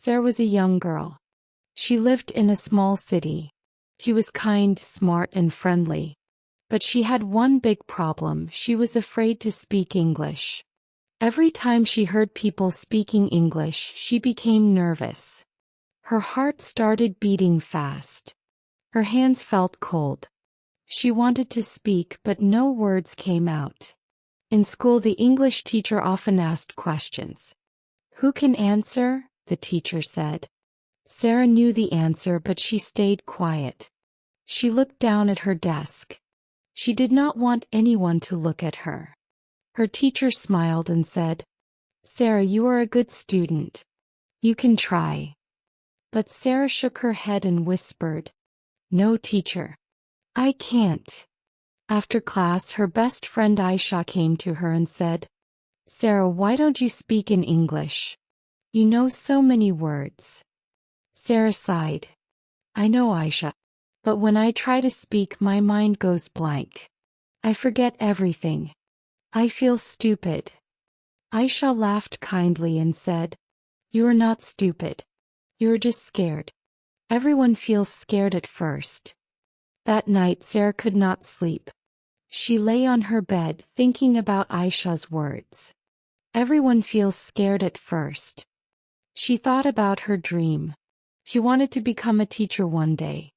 Sarah was a young girl. She lived in a small city. She was kind, smart, and friendly. But she had one big problem: she was afraid to speak English. Every time she heard people speaking English, she became nervous. Her heart started beating fast. Her hands felt cold. She wanted to speak, but no words came out. In school, the English teacher often asked questions. "Who can answer?" the teacher said. Sarah knew the answer, but she stayed quiet. She looked down at her desk. She did not want anyone to look at her. Her teacher smiled and said, "Sarah, you are a good student. You can try." But Sarah shook her head and whispered, "No, teacher. I can't." After class, her best friend Aisha came to her and said, "Sarah, why don't you speak in English? You know so many words." Sarah sighed. "I know, Aisha. But when I try to speak, my mind goes blank. I forget everything. I feel stupid." Aisha laughed kindly and said, "You are not stupid. You are just scared. Everyone feels scared at first." That night, Sarah could not sleep. She lay on her bed thinking about Aisha's words. Everyone feels scared at first. She thought about her dream. She wanted to become a teacher one day.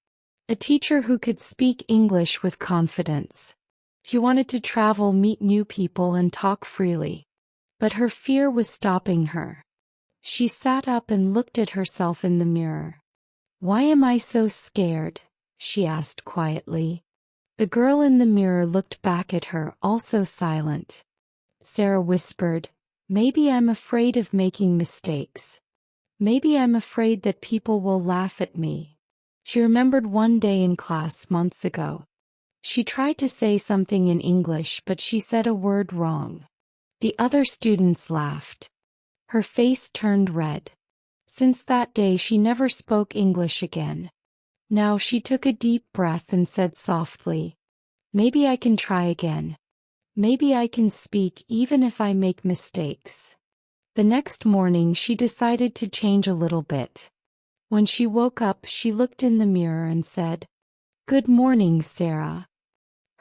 A teacher who could speak English with confidence. She wanted to travel, meet new people, and talk freely. But her fear was stopping her. She sat up and looked at herself in the mirror. "Why am I so scared?" she asked quietly. The girl in the mirror looked back at her, also silent. Sarah whispered, "Maybe I'm afraid of making mistakes. Maybe I'm afraid that people will laugh at me." She remembered one day in class months ago. She tried to say something in English, but she said a word wrong. The other students laughed. Her face turned red. Since that day, she never spoke English again. Now she took a deep breath and said softly, "Maybe I can try again. Maybe I can speak even if I make mistakes." The next morning, she decided to change a little bit. When she woke up, she looked in the mirror and said, "Good morning, Sarah."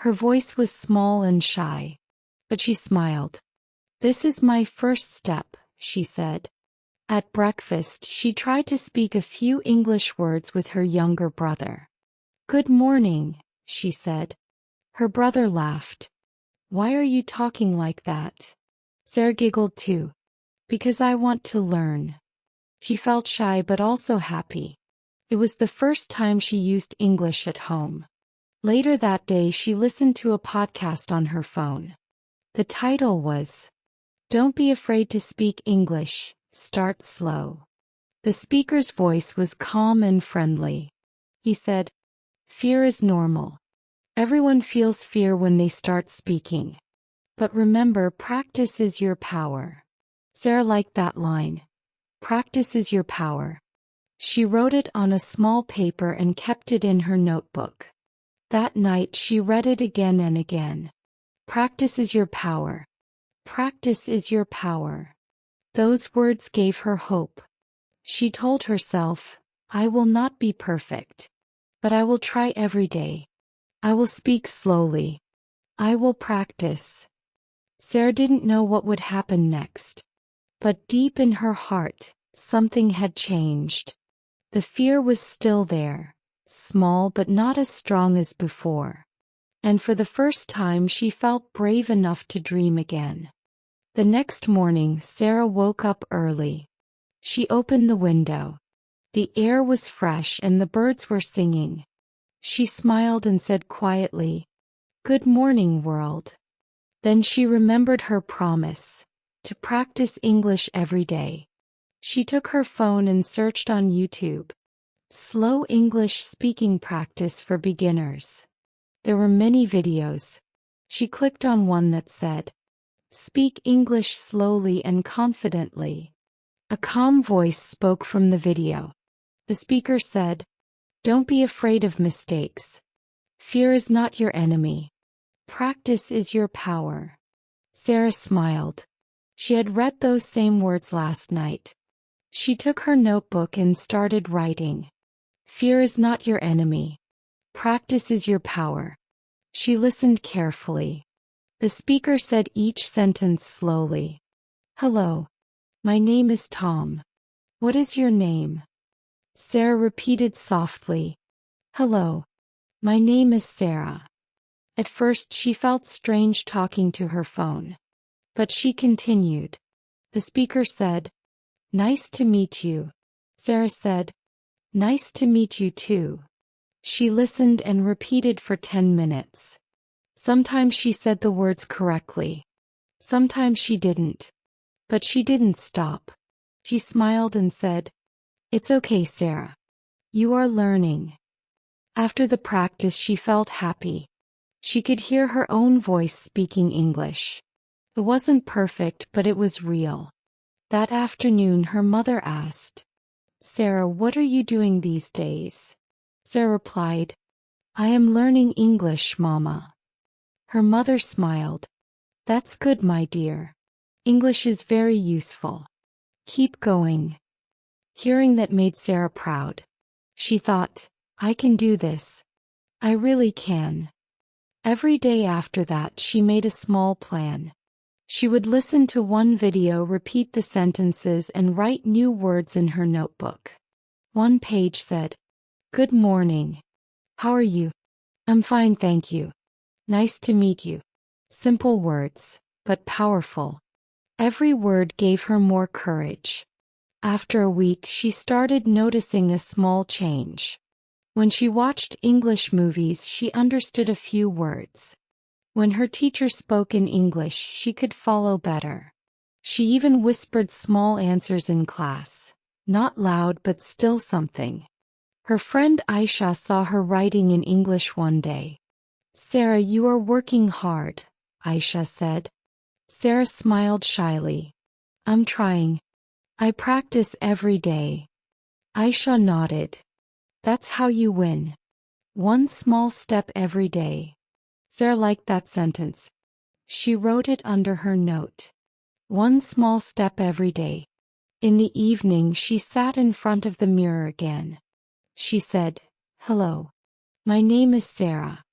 Her voice was small and shy, but she smiled. "This is my first step," she said. At breakfast, she tried to speak a few English words with her younger brother. "Good morning," she said. Her brother laughed. "Why are you talking like that?" Sarah giggled too. "Because I want to learn." She felt shy but also happy. It was the first time she used English at home. Later that day, she listened to a podcast on her phone. The title was, "Don't Be Afraid to Speak English, Start Slow." The speaker's voice was calm and friendly. He said, "Fear is normal. Everyone feels fear when they start speaking. But remember, practice is your power." Sarah liked that line. Practice is your power. She wrote it on a small paper and kept it in her notebook. That night, she read it again and again. Practice is your power. Practice is your power. Those words gave her hope. She told herself, "I will not be perfect. But I will try every day. I will speak slowly. I will practice." Sarah didn't know what would happen next. But deep in her heart, something had changed. The fear was still there, small but not as strong as before. And for the first time, she felt brave enough to dream again. The next morning, Sarah woke up early. She opened the window. The air was fresh and the birds were singing. She smiled and said quietly, "Good morning, world." Then she remembered her promise to practice English every day. She took her phone and searched on YouTube, "Slow English Speaking Practice for Beginners." There were many videos. She clicked on one that said, "Speak English slowly and confidently." A calm voice spoke from the video. The speaker said, "Don't be afraid of mistakes. Fear is not your enemy. Practice is your power." Sarah smiled. She had read those same words last night. She took her notebook and started writing. Fear is not your enemy. Practice is your power. She listened carefully. The speaker said each sentence slowly. Hello. My name is Tom. What is your name? Sarah repeated softly. Hello. My name is Sarah. At first she felt strange talking to her phone. But she continued. The speaker said, Nice to meet you. Sarah said, Nice to meet you too. She listened and repeated for 10 minutes. Sometimes she said the words correctly. Sometimes she didn't. But she didn't stop. She smiled and said, It's okay, Sarah. You are learning. After the practice she felt happy. She could hear her own voice speaking English. It wasn't perfect, but it was real. That afternoon her mother asked, Sarah, what are you doing these days? Sarah replied, I am learning English, Mama. Her mother smiled. That's good, my dear. English is very useful. Keep going. Hearing that made Sarah proud. She thought, I can do this. I really can. Every day after that she made a small plan. She would listen to one video, repeat the sentences, and write new words in her notebook. One page said, Good morning. How are you? I'm fine, thank you. Nice to meet you. Simple words, but powerful. Every word gave her more courage. After a week she started noticing a small change. When she watched English movies she understood a few words. When her teacher spoke in English she could follow better. She even whispered small answers in class. Not loud, but still something. Her friend Aisha saw her writing in English one day. Sarah, you are working hard, Aisha said. Sarah smiled shyly. I'm trying. I practice every day. Aisha nodded. That's how you win. One small step every day. Sarah liked that sentence. She wrote it under her note. One small step every day. In the evening she sat in front of the mirror again. She said, Hello. My name is Sarah.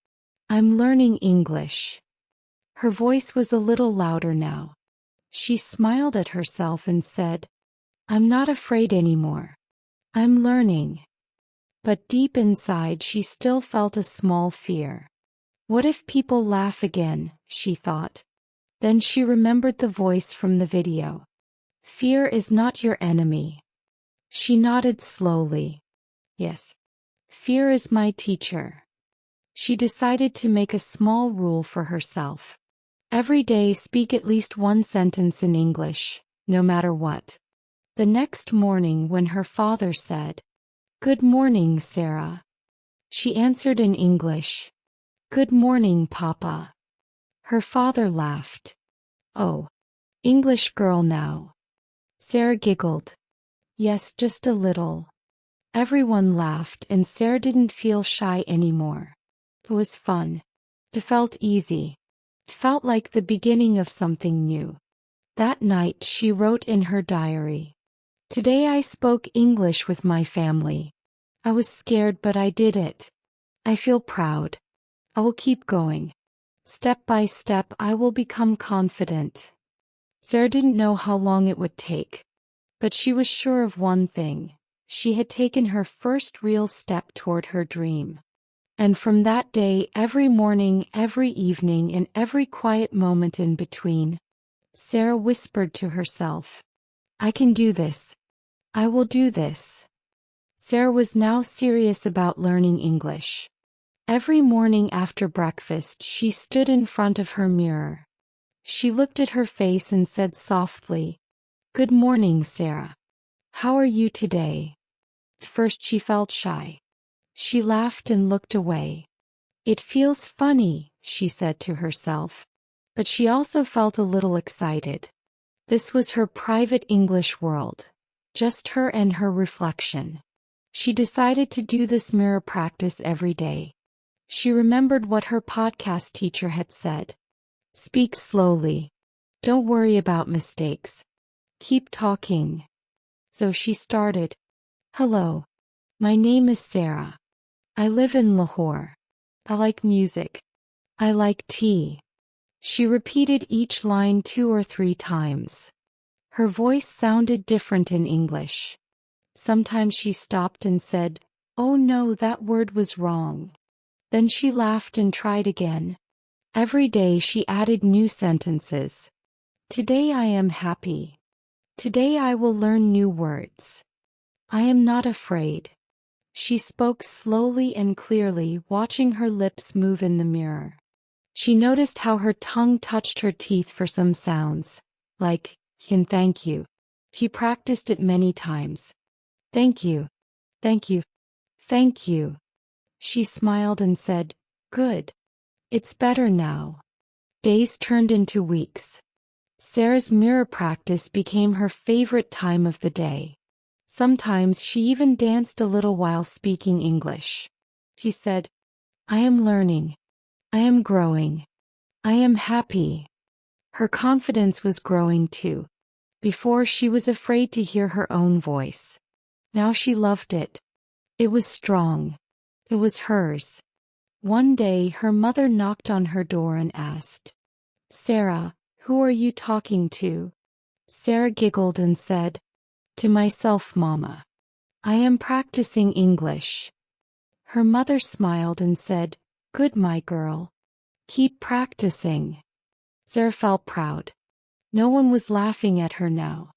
I'm learning English. Her voice was a little louder now. She smiled at herself and said, I'm not afraid anymore. I'm learning. But deep inside she still felt a small fear. What if people laugh again, she thought. Then she remembered the voice from the video. Fear is not your enemy. She nodded slowly. Yes. Fear is my teacher. She decided to make a small rule for herself. Every day speak at least one sentence in English, no matter what. The next morning when her father said, Good morning, Sarah, she answered in English, Good morning, Papa. Her father laughed. Oh, English girl now. Sarah giggled. Yes, just a little. Everyone laughed and Sarah didn't feel shy anymore. It was fun. It felt easy. It felt like the beginning of something new. That night she wrote in her diary. Today I spoke English with my family. I was scared, but I did it. I feel proud. I will keep going. Step by step I will become confident. Sarah didn't know how long it would take. But she was sure of one thing. She had taken her first real step toward her dream. And from that day, every morning, every evening, and every quiet moment in between, Sarah whispered to herself, I can do this. I will do this. Sarah was now serious about learning English. Every morning after breakfast, she stood in front of her mirror. She looked at her face and said softly, Good morning, Sarah. How are you today? At first she felt shy. She laughed and looked away. It feels funny, she said to herself. But she also felt a little excited. This was her private English world. Just her and her reflection. She decided to do this mirror practice every day. She remembered what her podcast teacher had said. Speak slowly. Don't worry about mistakes. Keep talking. So she started. Hello. My name is Sarah. I live in Lahore. I like music. I like tea. She repeated each line 2 or 3 times. Her voice sounded different in English. Sometimes she stopped and said, "Oh no, that word was wrong." Then she laughed and tried again. Every day she added new sentences. Today I am happy. Today I will learn new words. I am not afraid. She spoke slowly and clearly, watching her lips move in the mirror. She noticed how her tongue touched her teeth for some sounds, like, and thank you. She practiced it many times. Thank you. Thank you. Thank you. She smiled and said, Good. It's better now. Days turned into weeks. Sarah's mirror practice became her favorite time of the day. Sometimes she even danced a little while speaking English. She said, I am learning. I am growing. I am happy. Her confidence was growing too. Before she was afraid to hear her own voice. Now she loved it. It was strong. It was hers. One day her mother knocked on her door and asked, Sarah, who are you talking to? Sarah giggled and said, To myself, Mama. I am practicing English. Her mother smiled and said, Good, my girl. Keep practicing. Sarah felt proud. No one was laughing at her now.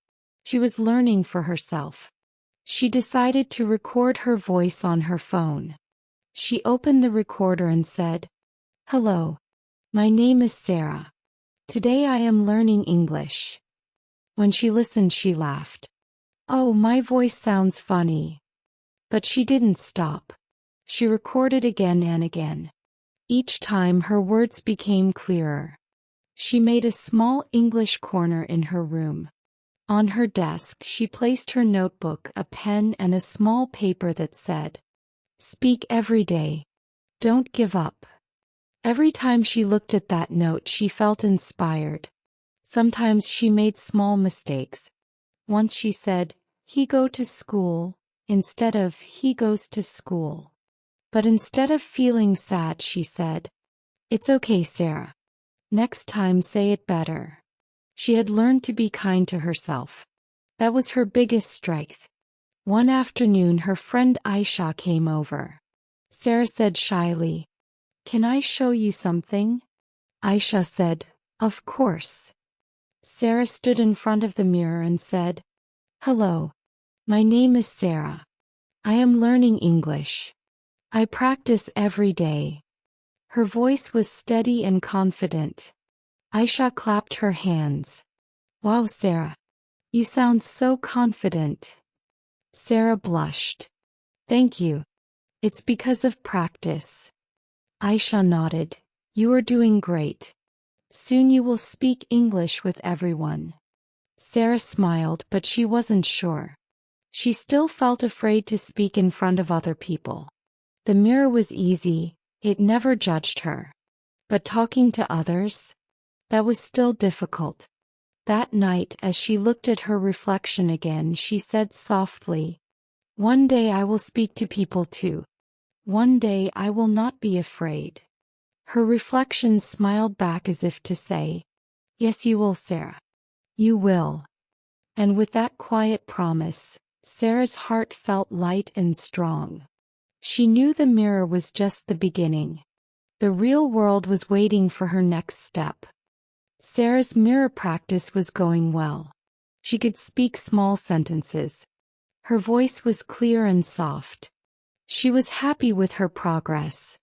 She was learning for herself. She decided to record her voice on her phone. She opened the recorder and said, Hello. My name is Sarah. Today I am learning English. When she listened, she laughed. Oh, my voice sounds funny. But she didn't stop. She recorded again and again. Each time her words became clearer. She made a small English corner in her room. On her desk she placed her notebook, a pen and a small paper that said, Speak every day. Don't give up. Every time she looked at that note she felt inspired. Sometimes she made small mistakes. Once she said, He go to school, instead of he goes to school. But instead of feeling sad she said, It's okay, Sarah. Next time say it better. She had learned to be kind to herself. That was her biggest strength. One afternoon her friend Aisha came over. Sarah said shyly, Can I show you something? Aisha said, Of course. Sarah stood in front of the mirror and said, Hello. My name is Sarah. I am learning English. I practice every day. Her voice was steady and confident. Aisha clapped her hands. Wow, Sarah. You sound so confident. Sarah blushed. Thank you. It's because of practice. Aisha nodded. You are doing great. Soon you will speak English with everyone. Sarah smiled, but she wasn't sure. She still felt afraid to speak in front of other people. The mirror was easy, it never judged her. But talking to others? That was still difficult. That night, as she looked at her reflection again, she said softly, One day I will speak to people too. One day I will not be afraid. Her reflection smiled back as if to say, Yes, you will, Sarah. You will. And with that quiet promise, Sarah's heart felt light and strong. She knew the mirror was just the beginning. The real world was waiting for her next step. Sarah's mirror practice was going well. She could speak small sentences. Her voice was clear and soft. She was happy with her progress.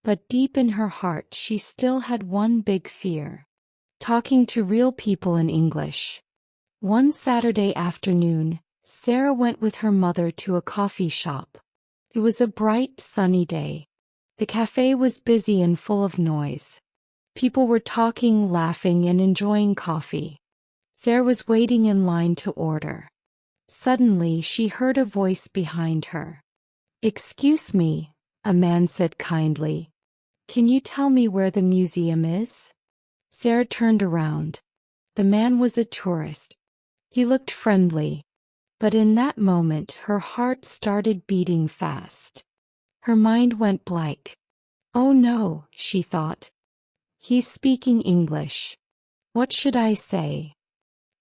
But deep in her heart she still had one big fear. Talking to real people in English. One Saturday afternoon, Sarah went with her mother to a coffee shop. It was a bright, sunny day. The cafe was busy and full of noise. People were talking, laughing, and enjoying coffee. Sarah was waiting in line to order. Suddenly, she heard a voice behind her. Excuse me, a man said kindly. Can you tell me where the museum is? Sarah turned around. The man was a tourist. He looked friendly. But in that moment her heart started beating fast. Her mind went blank. Oh no, she thought. He's speaking English. What should I say?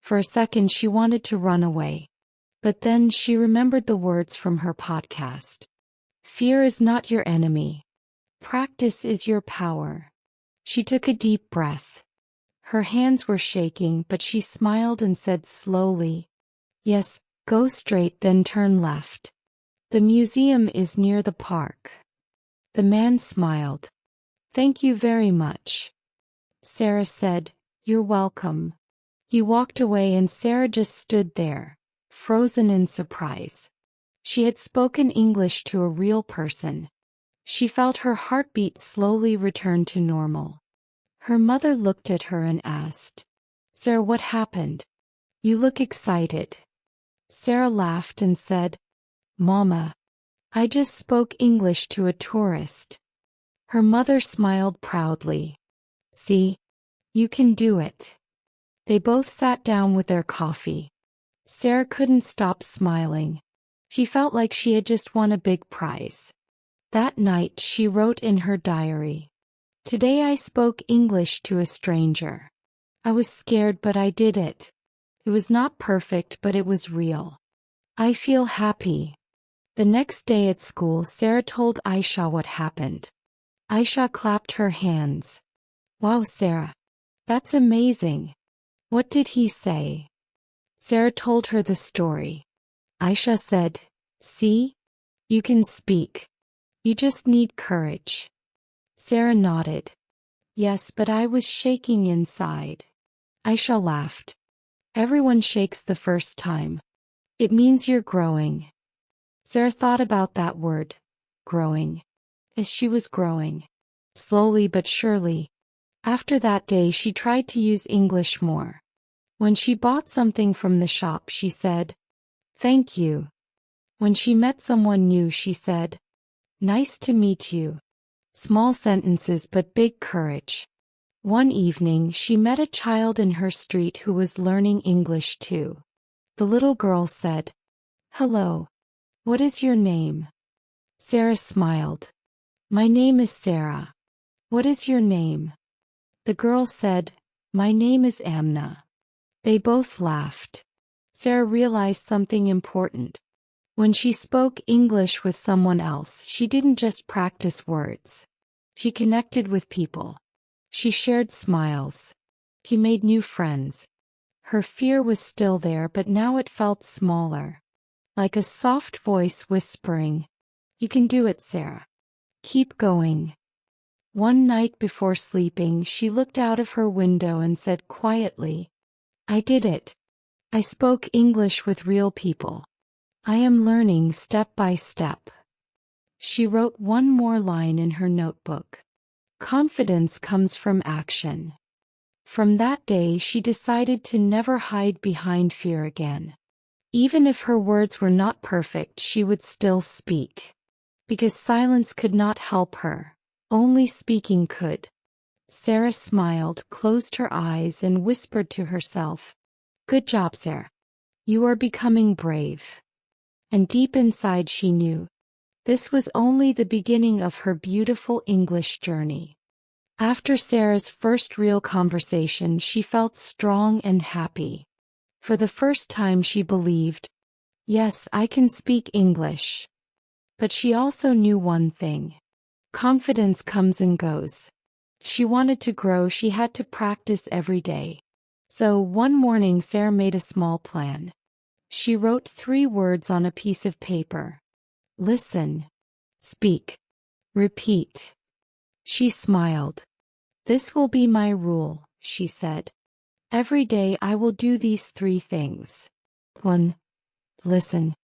For a second she wanted to run away. But then she remembered the words from her podcast. Fear is not your enemy. Practice is your power. She took a deep breath. Her hands were shaking, but she smiled and said slowly, Yes, go straight, then turn left. The museum is near the park. The man smiled. Thank you very much. Sarah said, You're welcome. He walked away and Sarah just stood there, frozen in surprise. She had spoken English to a real person. She felt her heartbeat slowly return to normal. Her mother looked at her and asked, Sarah, what happened? You look excited. Sarah laughed and said, Mama, I just spoke English to a tourist. Her mother smiled proudly. See? You can do it. They both sat down with their coffee. Sarah couldn't stop smiling. She felt like she had just won a big prize. That night she wrote in her diary, Today I spoke English to a stranger. I was scared, but I did it. It was not perfect, but it was real. I feel happy. The next day at school, Sarah told Aisha what happened. Aisha clapped her hands. Wow, Sarah. That's amazing. What did he say? Sarah told her the story. Aisha said, See? You can speak. You just need courage. Sarah nodded. Yes, but I was shaking inside. Aisha laughed. Everyone shakes the first time. It means you're growing. Sarah thought about that word, growing. As she was growing. Slowly but surely. After that day she tried to use English more. When she bought something from the shop she said, Thank you. When she met someone new she said, Nice to meet you. Small sentences but big courage. One evening she met a child in her street who was learning English too. The little girl said, Hello. What is your name? Sarah smiled. My name is Sarah. What is your name? The girl said, My name is Amna. They both laughed. Sarah realized something important. When she spoke English with someone else, she didn't just practice words. She connected with people. She shared smiles. She made new friends. Her fear was still there, but now it felt smaller. Like a soft voice whispering, You can do it, Sarah. Keep going. One night before sleeping, she looked out of her window and said quietly, I did it. I spoke English with real people. I am learning step by step. She wrote one more line in her notebook. Confidence comes from action. From that day she decided to never hide behind fear again. Even if her words were not perfect, she would still speak. Because silence could not help her. Only speaking could. Sarah smiled, closed her eyes, and whispered to herself, Good job, Sarah. You are becoming brave. And deep inside she knew, this was only the beginning of her beautiful English journey. After Sarah's first real conversation, she felt strong and happy. For the first time she believed, yes, I can speak English. But she also knew one thing. Confidence comes and goes. If she wanted to grow, she had to practice every day. So one morning Sarah made a small plan. She wrote 3 words on a piece of paper. Listen. Speak. Repeat. She smiled. This will be my rule, she said. Every day I will do these 3 things. 1. Listen.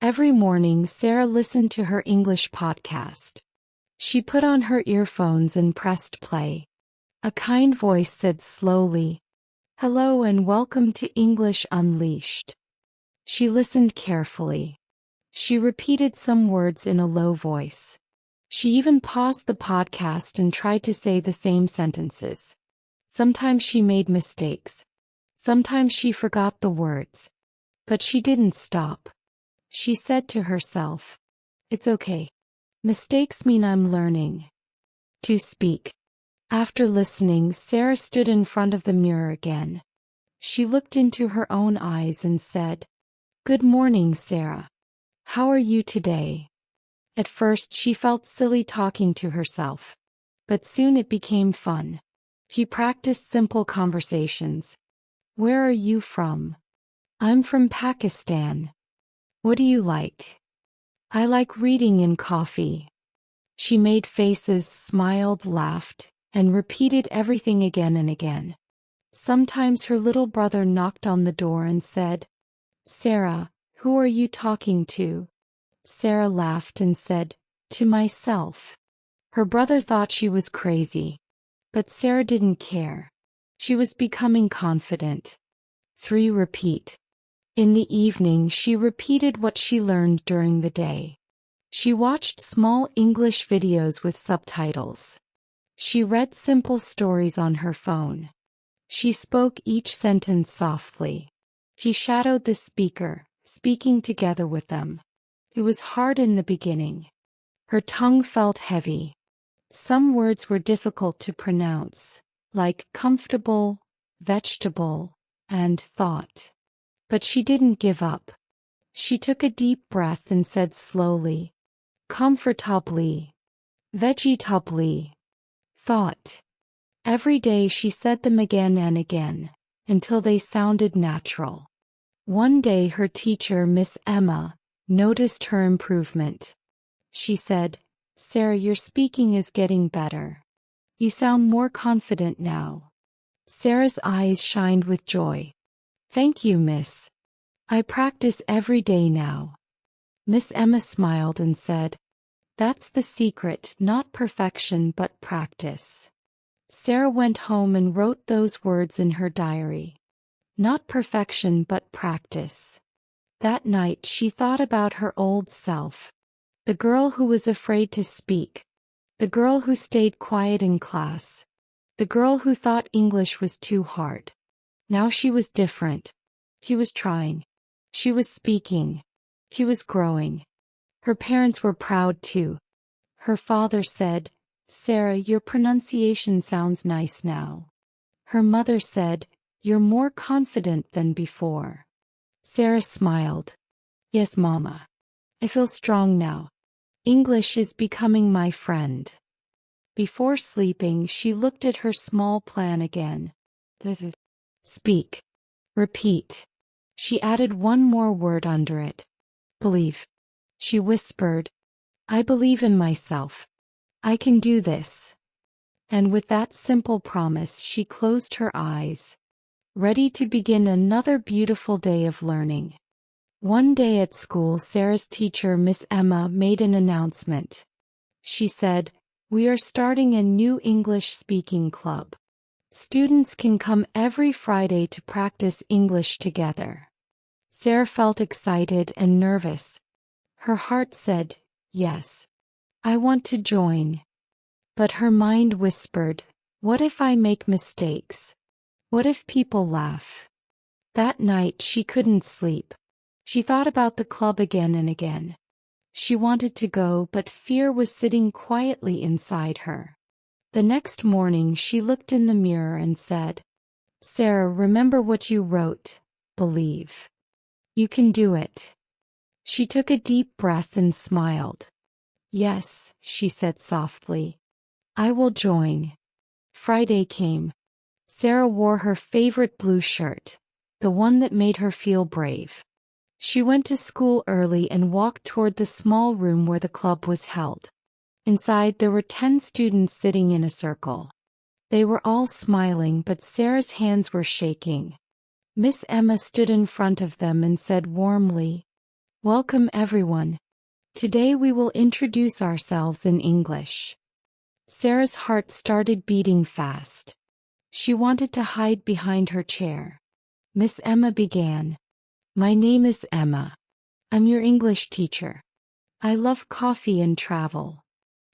Every morning Sarah listened to her English podcast. She put on her earphones and pressed play. A kind voice said slowly, Hello and welcome to English Unleashed. She listened carefully. She repeated some words in a low voice. She even paused the podcast and tried to say the same sentences. Sometimes she made mistakes. Sometimes she forgot the words. But she didn't stop. She said to herself, "It's okay. Mistakes mean I'm learning to speak." After listening, Sarah stood in front of the mirror again. She looked into her own eyes and said, "Good morning, Sarah. How are you today?" At first she felt silly talking to herself. But soon it became fun. She practiced simple conversations. "Where are you from?" "I'm from Pakistan." "What do you like?" "I like reading and coffee." She made faces, smiled, laughed, and repeated everything again and again. Sometimes her little brother knocked on the door and said, "Sarah, who are you talking to?" Sarah laughed and said, "To myself." Her brother thought she was crazy. But Sarah didn't care. She was becoming confident. 3. Repeat. In the evening she repeated what she learned during the day. She watched small English videos with subtitles. She read simple stories on her phone. She spoke each sentence softly. She shadowed the speaker, speaking together with them. It was hard in the beginning. Her tongue felt heavy. Some words were difficult to pronounce, like comfortable, vegetable, and thought. But she didn't give up. She took a deep breath and said slowly, "Comfortably, vegetably, thought." Every day she said them again and again, until they sounded natural. One day her teacher, Miss Emma, noticed her improvement. She said, "Sarah, your speaking is getting better. You sound more confident now." Sarah's eyes shined with joy. "Thank you, miss. I practice every day now." Miss Emma smiled and said, "That's the secret, not perfection but practice." Sarah went home and wrote those words in her diary. Not perfection but practice. That night she thought about her old self. The girl who was afraid to speak. The girl who stayed quiet in class. The girl who thought English was too hard. Now she was different. She was trying. She was speaking. She was growing. Her parents were proud too. Her father said, "Sarah, your pronunciation sounds nice now." Her mother said, "You're more confident than before." Sarah smiled. "Yes, Mama. I feel strong now. English is becoming my friend." Before sleeping, she looked at her small plan again. Speak. Repeat. She added one more word under it. Believe. She whispered, "I believe in myself. I can do this." And with that simple promise, she closed her eyes, ready to begin another beautiful day of learning. One day at school, Sarah's teacher, Miss Emma, made an announcement. She said, "We are starting a new English speaking club. Students can come every Friday to practice English together." Sarah felt excited and nervous. Her heart said, "Yes, I want to join." But her mind whispered, "What if I make mistakes? What if people laugh?" That night she couldn't sleep. She thought about the club again and again. She wanted to go, but fear was sitting quietly inside her. The next morning she looked in the mirror and said, "Sarah, remember what you wrote. Believe. You can do it." She took a deep breath and smiled. "Yes," she said softly. "I will join." Friday came. Sarah wore her favorite blue shirt, the one that made her feel brave. She went to school early and walked toward the small room where the club was held. Inside there were 10 students sitting in a circle. They were all smiling, but Sarah's hands were shaking. Miss Emma stood in front of them and said warmly, "Welcome everyone. Today we will introduce ourselves in English." Sarah's heart started beating fast. She wanted to hide behind her chair. Miss Emma began, "My name is Emma. I'm your English teacher. I love coffee and travel."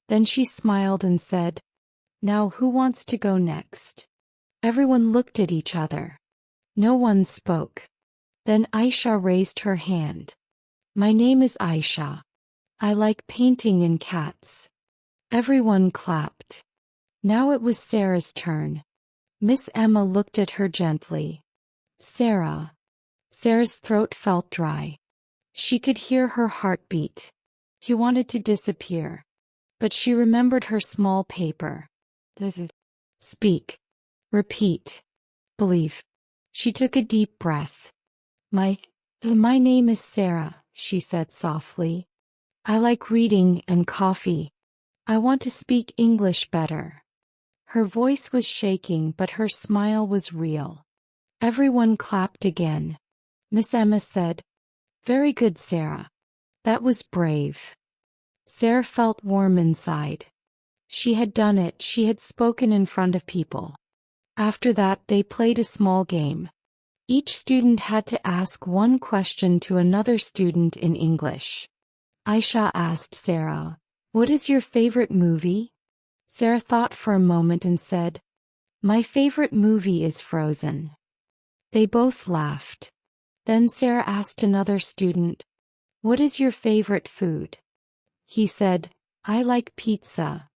Then she smiled and said, "Now who wants to go next?" Everyone looked at each other. No one spoke. Then Aisha raised her hand. My name is Aisha. I like painting and cats. Everyone clapped. Now it was Sarah's turn. Miss Emma looked at her gently. Sarah. Sarah's throat felt dry. She could hear her heartbeat. She wanted to disappear. But she remembered her small paper. Speak. Repeat. Believe. She took a deep breath. My name is Sarah, she said softly. I like reading and coffee. I want to speak English better. Her voice was shaking, but her smile was real. Everyone clapped again. Miss Emma said, Very good, Sarah. That was brave. Sarah felt warm inside. She had done it, she had spoken in front of people. After that, they played a small game. Each student had to ask one question to another student in English. Aisha asked Sarah, What is your favorite movie? Sarah thought for a moment and said, My favorite movie is Frozen. They both laughed. Then Sarah asked another student, What is your favorite food? He said, I like pizza.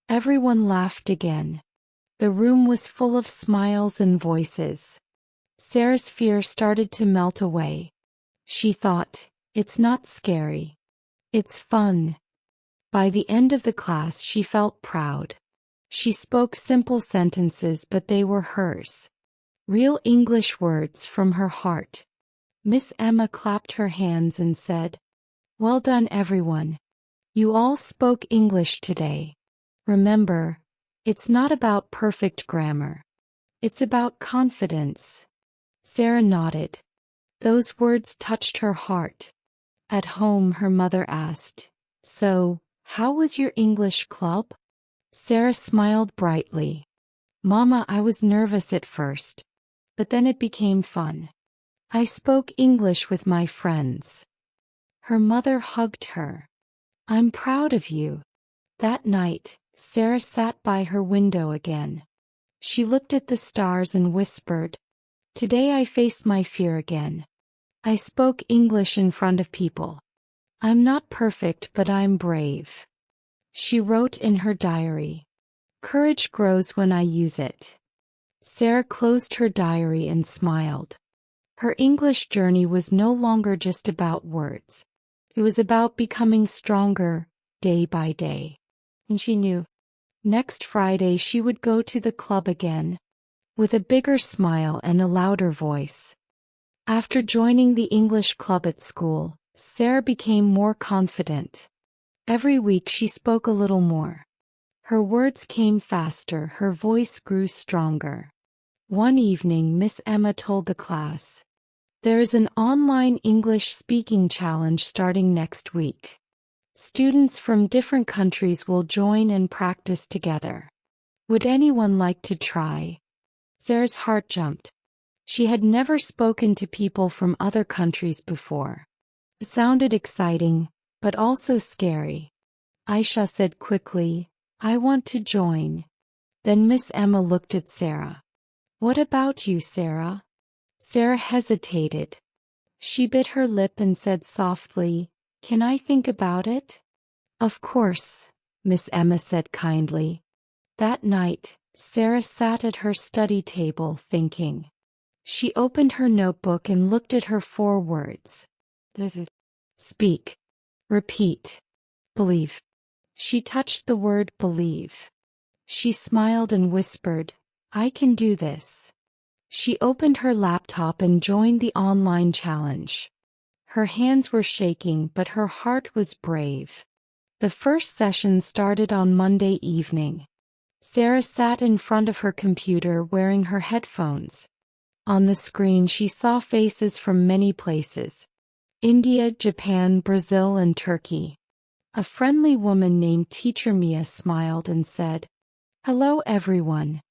Everyone laughed again. The room was full of smiles and voices. Sarah's fear started to melt away. She thought, It's not scary. It's fun. By the end of the class, she felt proud. She spoke simple sentences, but they were hers. Real English words from her heart. Miss Emma clapped her hands and said, Well done, everyone. You all spoke English today. Remember, it's not about perfect grammar. It's about confidence. Sarah nodded. Those words touched her heart. At home, her mother asked, So, how was your English club? Sarah smiled brightly. Mama, I was nervous at first. But then it became fun. I spoke English with my friends. Her mother hugged her. I'm proud of you. That night, Sarah sat by her window again. She looked at the stars and whispered, Today I faced my fear again. I spoke English in front of people. I'm not perfect, but I'm brave. She wrote in her diary, Courage grows when I use it. Sarah closed her diary and smiled. Her English journey was no longer just about words. It was about becoming stronger, day by day. And she knew, next Friday she would go to the club again, with a bigger smile and a louder voice. After joining the English club at school, Sarah became more confident. Every week she spoke a little more. Her words came faster, her voice grew stronger. One evening, Miss Emma told the class, There is an online English speaking challenge starting next week. Students from different countries will join and practice together. Would anyone like to try? Sarah's heart jumped. She had never spoken to people from other countries before. It sounded exciting, but also scary. Aisha said quickly, I want to join. Then Miss Emma looked at Sarah. What about you, Sarah? Sarah hesitated. She bit her lip and said softly, Can I think about it? Of course, Miss Emma said kindly. That night, Sarah sat at her study table thinking. She opened her notebook and looked at her 4 words. Speak. Repeat. Believe. She touched the word believe. She smiled and whispered, I can do this. She opened her laptop and joined the online challenge. Her hands were shaking, but her heart was brave. The first session started on Monday evening. Sarah sat in front of her computer wearing her headphones. On the screen she saw faces from many places. India, Japan, Brazil, and Turkey. A friendly woman named Teacher Mia smiled and said, Hello everyone.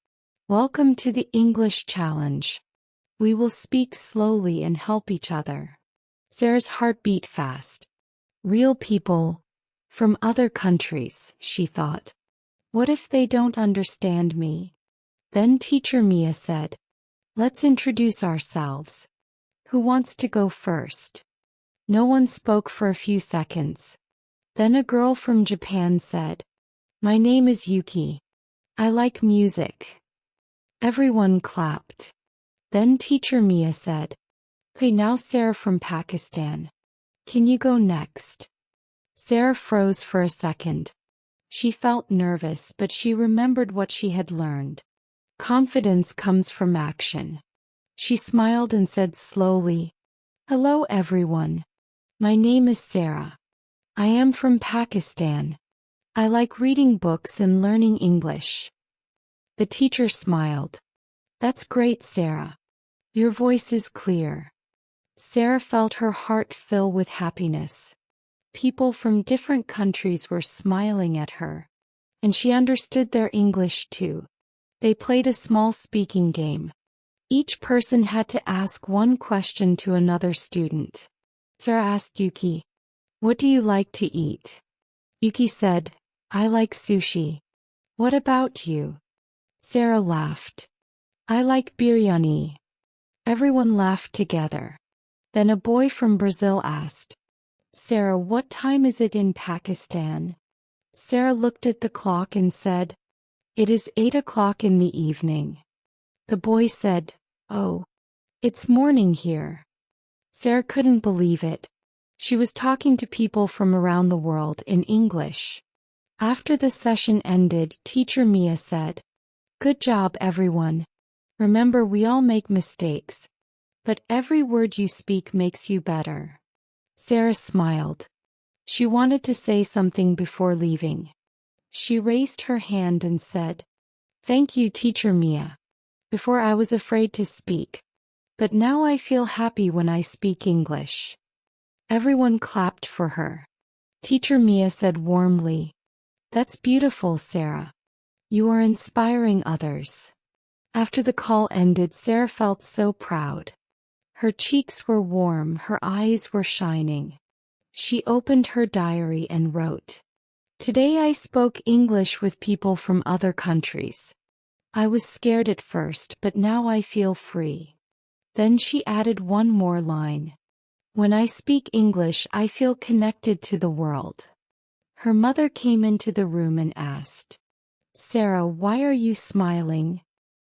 Welcome to the English Challenge. We will speak slowly and help each other. Sarah's heart beat fast. Real people, from other countries, she thought. What if they don't understand me? Then Teacher Mia said, Let's introduce ourselves. Who wants to go first? No one spoke for a few seconds. Then a girl from Japan said, "My name is Yuki. I like music." Everyone clapped. Then teacher Mia said, "Okay, now Sarah from Pakistan. Can you go next?" Sarah froze for a second. She felt nervous, but she remembered what she had learned. Confidence comes from action. She smiled and said slowly, "Hello everyone. My name is Sarah. I am from Pakistan. I like reading books and learning English." The teacher smiled. "That's great, Sarah. Your voice is clear." Sarah felt her heart fill with happiness. People from different countries were smiling at her. And she understood their English too. They played a small speaking game. Each person had to ask one question to another student. Sarah asked Yuki, "What do you like to eat?" Yuki said, "I like sushi." "What about you?" Sarah laughed. "I like biryani." Everyone laughed together. Then a boy from Brazil asked, "Sarah, what time is it in Pakistan?" Sarah looked at the clock and said, "It is 8 o'clock in the evening." The boy said, "Oh, it's morning here." Sarah couldn't believe it. She was talking to people from around the world in English. After the session ended, teacher Mia said, "Good job, everyone. Remember, we all make mistakes. But every word you speak makes you better." Sarah smiled. She wanted to say something before leaving. She raised her hand and said, "Thank you, teacher Mia. Before I was afraid to speak. But now I feel happy when I speak English." Everyone clapped for her. Teacher Mia said warmly, "That's beautiful, Sarah. You are inspiring others." After the call ended, Sarah felt so proud. Her cheeks were warm, her eyes were shining. She opened her diary and wrote, "Today I spoke English with people from other countries. I was scared at first, but now I feel free." Then she added one more line. "When I speak English, I feel connected to the world." Her mother came into the room and asked, "Sarah, why are you smiling?"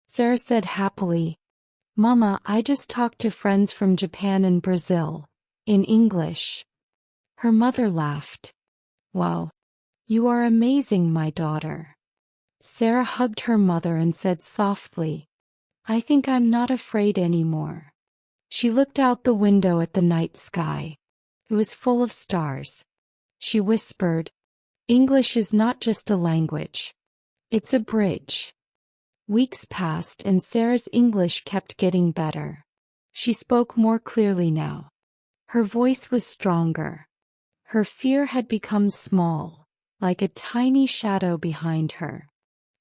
Sarah said happily, "Mama, I just talked to friends from Japan and Brazil, in English." Her mother laughed. "Wow, you are amazing, my daughter." Sarah hugged her mother and said softly, "I think I'm not afraid anymore." She looked out the window at the night sky. It was full of stars. She whispered, "English is not just a language. It's a bridge." Weeks passed and Sarah's English kept getting better. She spoke more clearly now. Her voice was stronger. Her fear had become small, like a tiny shadow behind her.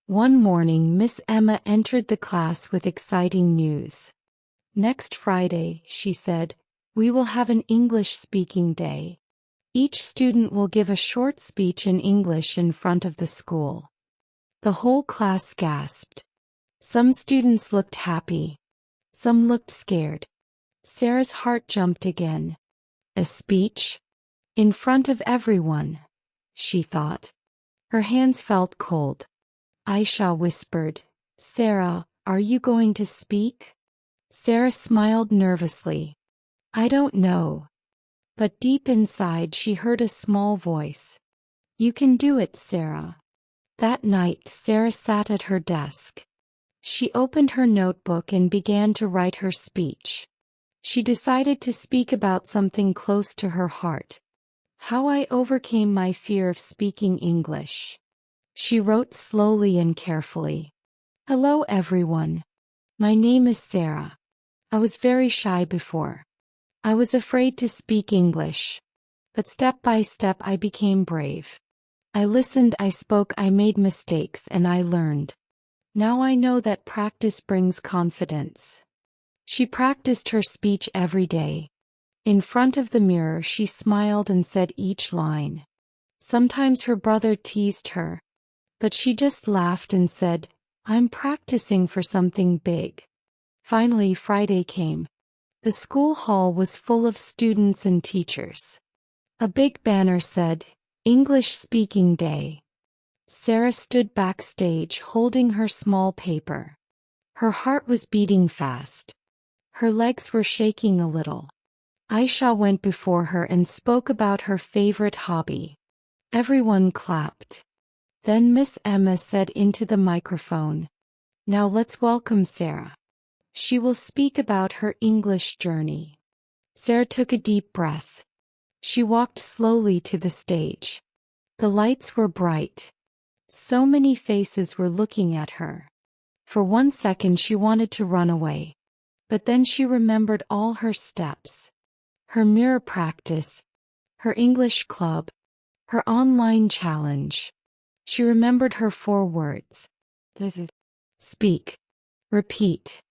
One morning, Miss Emma entered the class with exciting news. "Next Friday," she said, "we will have an English speaking day. Each student will give a short speech in English in front of the school." The whole class gasped. Some students looked happy. Some looked scared. Sarah's heart jumped again. A speech? In front of everyone, she thought. Her hands felt cold. Aisha whispered, "Sarah, are you going to speak?" Sarah smiled nervously. "I don't know." But deep inside she heard a small voice. "You can do it, Sarah." That night, Sarah sat at her desk. She opened her notebook and began to write her speech. She decided to speak about something close to her heart. How I overcame my fear of speaking English. She wrote slowly and carefully. "Hello everyone. My name is Sarah. I was very shy before. I was afraid to speak English. But step by step I became brave. I listened, I spoke, I made mistakes, and I learned. Now I know that practice brings confidence." She practiced her speech every day. In front of the mirror she smiled and said each line. Sometimes her brother teased her, but she just laughed and said, "I'm practicing for something big." Finally Friday came. The school hall was full of students and teachers. A big banner said, "English Speaking Day." Sarah stood backstage holding her small paper. Her heart was beating fast. Her legs were shaking a little. Aisha went before her and spoke about her favorite hobby. Everyone clapped. Then Miss Emma said into the microphone, "Now let's welcome Sarah. She will speak about her English journey." Sarah took a deep breath. She walked slowly to the stage. The lights were bright. So many faces were looking at her. For 1 second she wanted to run away. But then she remembered all her steps. Her mirror practice. Her English club. Her online challenge. She remembered her 4 words. Speak. Repeat.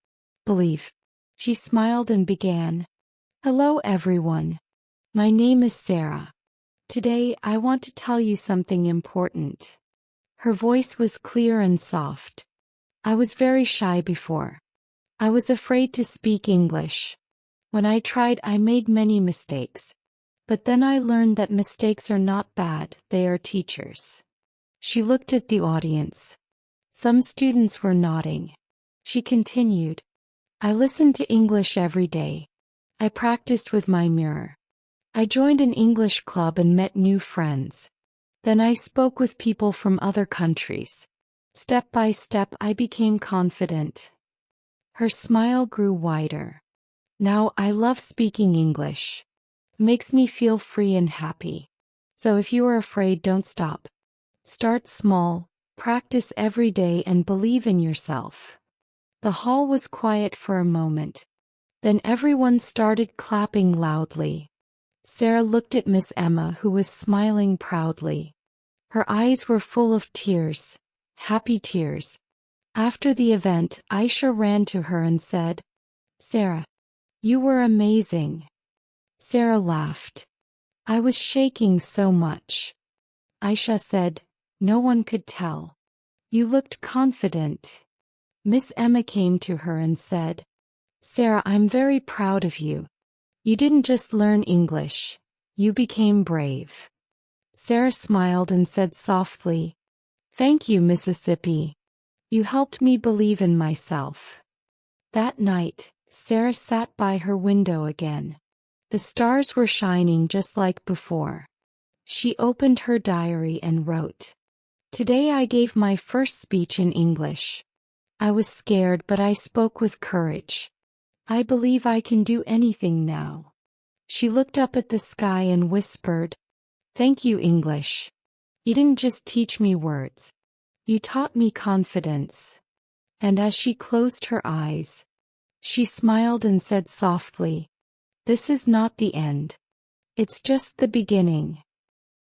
Believe. She smiled and began. "Hello everyone. My name is Sarah. Today I want to tell you something important." Her voice was clear and soft. "I was very shy before. I was afraid to speak English. When I tried, I made many mistakes. But then I learned that mistakes are not bad, they are teachers." She looked at the audience. Some students were nodding. She continued, "I listened to English every day. I practiced with my mirror. I joined an English club and met new friends. Then I spoke with people from other countries. Step by step I became confident." Her smile grew wider. "Now I love speaking English. It makes me feel free and happy. So if you are afraid, don't stop. Start small, practice every day and believe in yourself." The hall was quiet for a moment. Then everyone started clapping loudly. Sarah looked at Miss Emma, who was smiling proudly. Her eyes were full of tears, happy tears. After the event, Aisha ran to her and said, "Sarah, you were amazing." Sarah laughed. "I was shaking so much." Aisha said, "No one could tell. You looked confident." Miss Emma came to her and said, "Sarah, I'm very proud of you. You didn't just learn English. You became brave." Sarah smiled and said softly, "Thank you, Mississippi. You helped me believe in myself." That night, Sarah sat by her window again. The stars were shining just like before. She opened her diary and wrote, "Today I gave my first speech in English. I was scared, but I spoke with courage. I believe I can do anything now." She looked up at the sky and whispered, "Thank you, English. You didn't just teach me words. You taught me confidence." And as she closed her eyes, she smiled and said softly, "This is not the end. It's just the beginning."